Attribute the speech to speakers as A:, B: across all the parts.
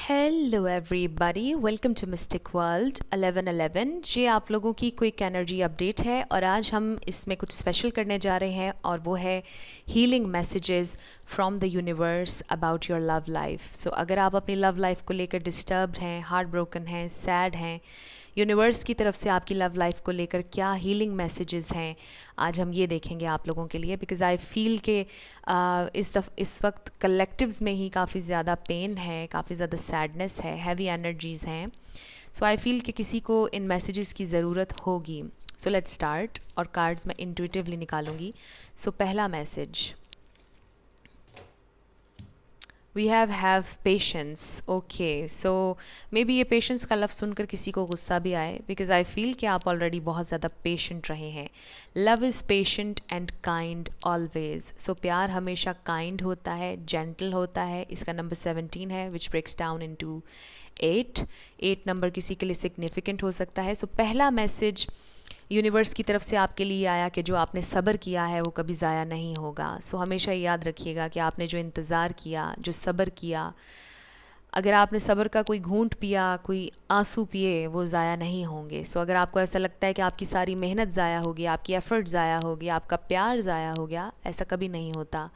A: Hello everybody, welcome to mystic world 1111। ये आप लोगों की क्विक एनर्जी अपडेट है और आज हम इसमें कुछ स्पेशल करने जा रहे हैं और वो है healing messages from the universe about your love life. So अगर आप अपनी लव लाइफ को लेकर डिस्टर्ब्ड हैं, हार्ट ब्रोकन हैं, सैड हैं, यूनिवर्स की तरफ से आपकी लव लाइफ को लेकर क्या हीलिंग मैसेजेस हैं, आज हम ये देखेंगे आप लोगों के लिए। बिकॉज़ आई फील के इस वक्त कलेक्टिव्स में ही काफ़ी ज़्यादा पेन है, काफ़ी ज़्यादा सैडनेस है, हैवी एनर्जीज़ हैं। सो आई फील कि किसी को इन मैसेजेस की ज़रूरत होगी। सो लेट्स स्टार्ट और कार्ड्स मैं इंट्यूटिवली निकालूंगी। सो पहला message, we have patience. Okay, so maybe ये पेशेंस का लफ्ज़ सुनकर किसी को गुस्सा भी आए, बिकॉज आई फील कि आप ऑलरेडी बहुत ज़्यादा पेशेंट रहे हैं। Love is patient and kind always. So प्यार हमेशा काइंड होता है, जेंटल होता है। इसका नंबर 17 है, which breaks down into 8 number किसी के लिए सिग्निफिकेंट हो सकता है। सो पहला मैसेज यूनिवर्स की तरफ से आपके लिए आया कि जो आपने सब्र किया है वो कभी ज़ाया नहीं होगा। सो हमेशा याद रखिएगा कि आपने जो इंतज़ार किया, जो सब्र किया, अगर आपने सब्र का कोई घूंट पिया, कोई आंसू पिए, वो ज़ाया नहीं होंगे। सो अगर आपको ऐसा लगता है कि आपकी सारी मेहनत ज़ाया होगी, आपकी एफ़र्ट ज़ाया होगी, आपका प्यार ज़ाया हो गया, ऐसा कभी नहीं होता।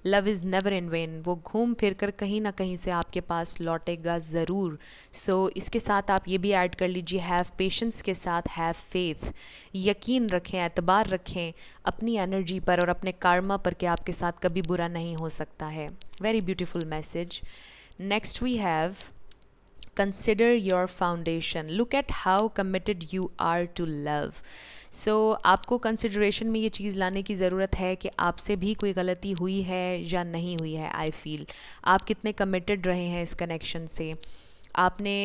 A: Love is never in when. वो घूम फिर कर कहीं ना कहीं से आपके पास लौटेगा ज़रूर। सो इसके साथ आप ये भी ऐड कर लीजिए, हैव पेशेंस के साथ हैव फेथ। यकीन रखें, एतबार रखें अपनी एनर्जी पर और अपने कार्मा पर कि आपके साथ कभी बुरा नहीं हो सकता है। Very beautiful message. Next we have consider your foundation. Look at how committed you are to love. सो आपको कंसिडरेशन में ये चीज़ लाने की ज़रूरत है कि आपसे भी कोई गलती हुई है या नहीं हुई है। आई फील आप कितने कमिटेड रहे हैं इस कनेक्शन से। आपने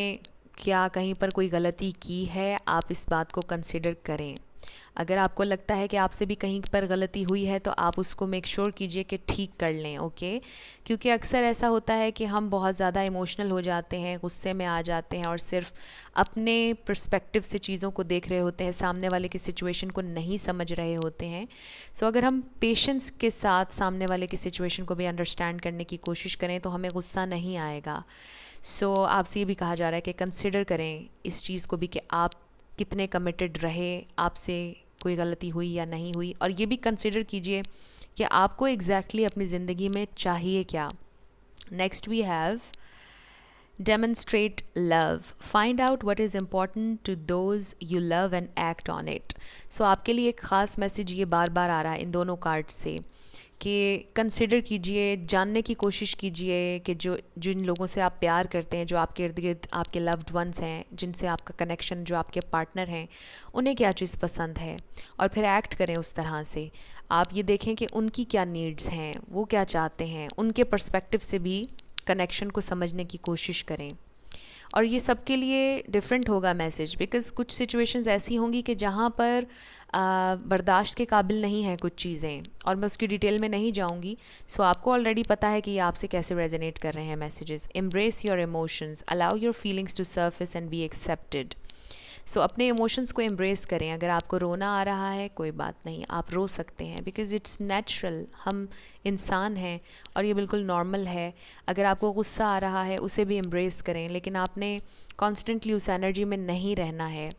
A: क्या कहीं पर कोई गलती की है, आप इस बात को कंसिडर करें। अगर आपको लगता है कि आपसे भी कहीं पर गलती हुई है तो आप उसको मेक श्योर कीजिए कि ठीक कर लें। ओके, क्योंकि अक्सर ऐसा होता है कि हम बहुत ज़्यादा इमोशनल हो जाते हैं, गुस्से में आ जाते हैं और सिर्फ अपने पर्सपेक्टिव से चीज़ों को देख रहे होते हैं, सामने वाले की सिचुएशन को नहीं समझ रहे होते हैं। सो अगर हम पेशेंस के साथ सामने वाले की सिचुएशन को भी अंडरस्टैंड करने की कोशिश करें तो हमें गुस्सा नहीं आएगा। सो आपसे ये भी कहा जा रहा है कि कंसिडर करें इस चीज़ को भी कि आप कितने कमिटेड रहे, आपसे कोई गलती हुई या नहीं हुई। और ये भी कंसिडर कीजिए कि आपको एग्जैक्टली अपनी ज़िंदगी में चाहिए क्या। Next we have demonstrate love. Find out what is important to those you love and act on it. So आपके लिए एक ख़ास मैसेज ये बार बार आ रहा है इन दोनों कार्ड्स से कि कंसिडर कीजिए, जानने की कोशिश कीजिए कि जो जिन लोगों से आप प्यार करते हैं, जो आपके इर्द गिर्द आपके लव्ड वंस हैं, जिनसे आपका कनेक्शन, जो आपके पार्टनर हैं, उन्हें क्या चीज़ पसंद है और फिर एक्ट करें उस तरह से। आप ये देखें कि उनकी क्या नीड्स हैं, वो क्या चाहते हैं, उनके पर्सपेक्टिव से भी कनेक्शन को समझने की कोशिश करें। और ये सबके लिए डिफरेंट होगा मैसेज, बिकॉज़ कुछ सिचुएशंस ऐसी होंगी कि जहाँ पर बर्दाश्त के काबिल नहीं है कुछ चीज़ें, और मैं उसकी डिटेल में नहीं जाऊँगी। सो आपको ऑलरेडी पता है कि ये आपसे कैसे रेजोनेट कर रहे हैं messages. Embrace your emotions, allow your feelings to surface and be accepted. So अपने इमोशंस को एम्ब्रेस करें। अगर आपको रोना आ रहा है, कोई बात नहीं, आप रो सकते हैं, बिकॉज़ इट्स नेचुरल। हम इंसान हैं और ये बिल्कुल नॉर्मल है। अगर आपको गुस्सा आ रहा है, उसे भी एम्ब्रेस करें, लेकिन आपने कॉन्स्टेंटली उस एनर्जी में नहीं रहना है।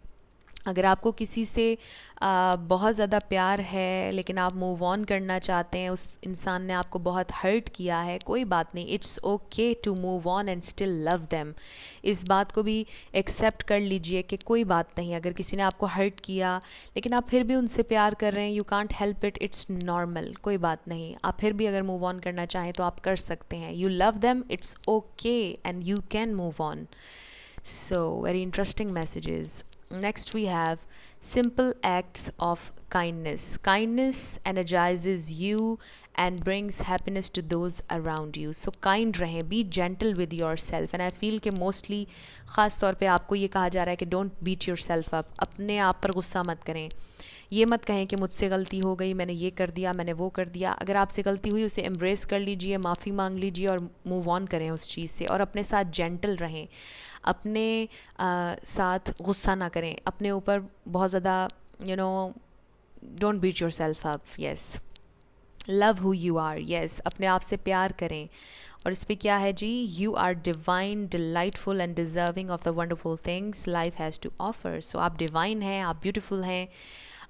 A: अगर आपको किसी से बहुत ज़्यादा प्यार है लेकिन आप मूव ऑन करना चाहते हैं, उस इंसान ने आपको बहुत हर्ट किया है, कोई बात नहीं, it's okay to move on and still love them. इस बात को भी एक्सेप्ट कर लीजिए कि कोई बात नहीं, अगर किसी ने आपको हर्ट किया लेकिन आप फिर भी उनसे प्यार कर रहे हैं, you can't help it, it's normal, कोई बात नहीं। आप फिर भी अगर मूव ऑन करना चाहें तो आप कर सकते हैं। You love them, it's okay and you can move on. So, very interesting messages. Next, we have simple acts of kindness. Kindness energizes you and brings happiness to those around you. So, kind रहें, be gentle with yourself. And I feel कि mostly ख़ास तौर पे आपको ये कहा जा रहा है कि don't beat yourself up. अपने आप पर गुस्सा मत करें। ये मत कहें कि मुझसे गलती हो गई, मैंने ये कर दिया, मैंने वो कर दिया। अगर आपसे गलती हुई, उसे एम्ब्रेस कर लीजिए, माफ़ी मांग लीजिए और मूव ऑन करें उस चीज़ से। और अपने साथ जेंटल रहें, अपने साथ गुस्सा ना करें, अपने ऊपर बहुत ज़्यादा don't beat yourself up. Yes. Love who you are, yes, अपने आप से प्यार करें। और इस पे क्या है जी, you are divine, delightful and deserving of the wonderful things life has to offer. So आप डिवाइन हैं, आप ब्यूटीफुल हैं,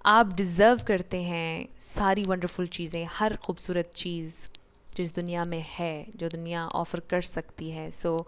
A: आप डिज़र्व करते हैं सारी वंडरफुल चीज़ें, हर खूबसूरत चीज़ जो इस दुनिया में है, जो दुनिया ऑफ़र कर सकती है। So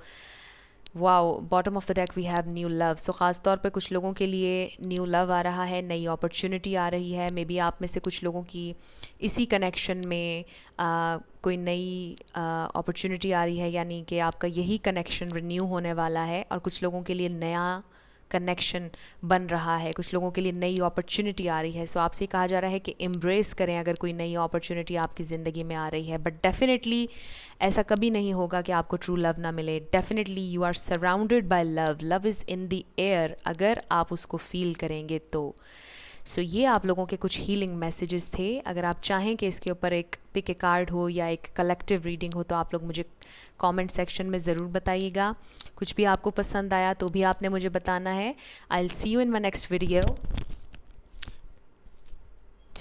A: wow, bottom of the deck we have new love. So ख़ास तौर पे कुछ लोगों के लिए न्यू लव आ रहा है, नई अपॉर्चुनिटी आ रही है। मे बी आप में से कुछ लोगों की इसी कनेक्शन में कोई नई अपॉर्चुनिटी आ रही है, यानी कि आपका यही कनेक्शन रिन्यू होने वाला है। और कुछ लोगों के लिए नया कनेक्शन बन रहा है, कुछ लोगों के लिए नई अपॉर्चुनिटी आ रही है। सो आपसे कहा जा रहा है कि एम्ब्रेस करें अगर कोई नई अपॉर्चुनिटी आपकी ज़िंदगी में आ रही है। बट डेफिनेटली ऐसा कभी नहीं होगा कि आपको ट्रू लव ना मिले। Definitely you are surrounded by love, love is in the air, अगर आप उसको फील करेंगे तो। सो ये आप लोगों के कुछ हीलिंग मैसेजेस थे। अगर आप चाहें कि इसके ऊपर एक पिक ए कार्ड हो या एक कलेक्टिव रीडिंग हो तो आप लोग मुझे कमेंट सेक्शन में ज़रूर बताइएगा। कुछ भी आपको पसंद आया तो भी आपने मुझे बताना है। I will see you in my next video.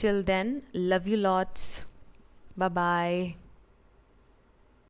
A: Till then, love you lots, bye bye.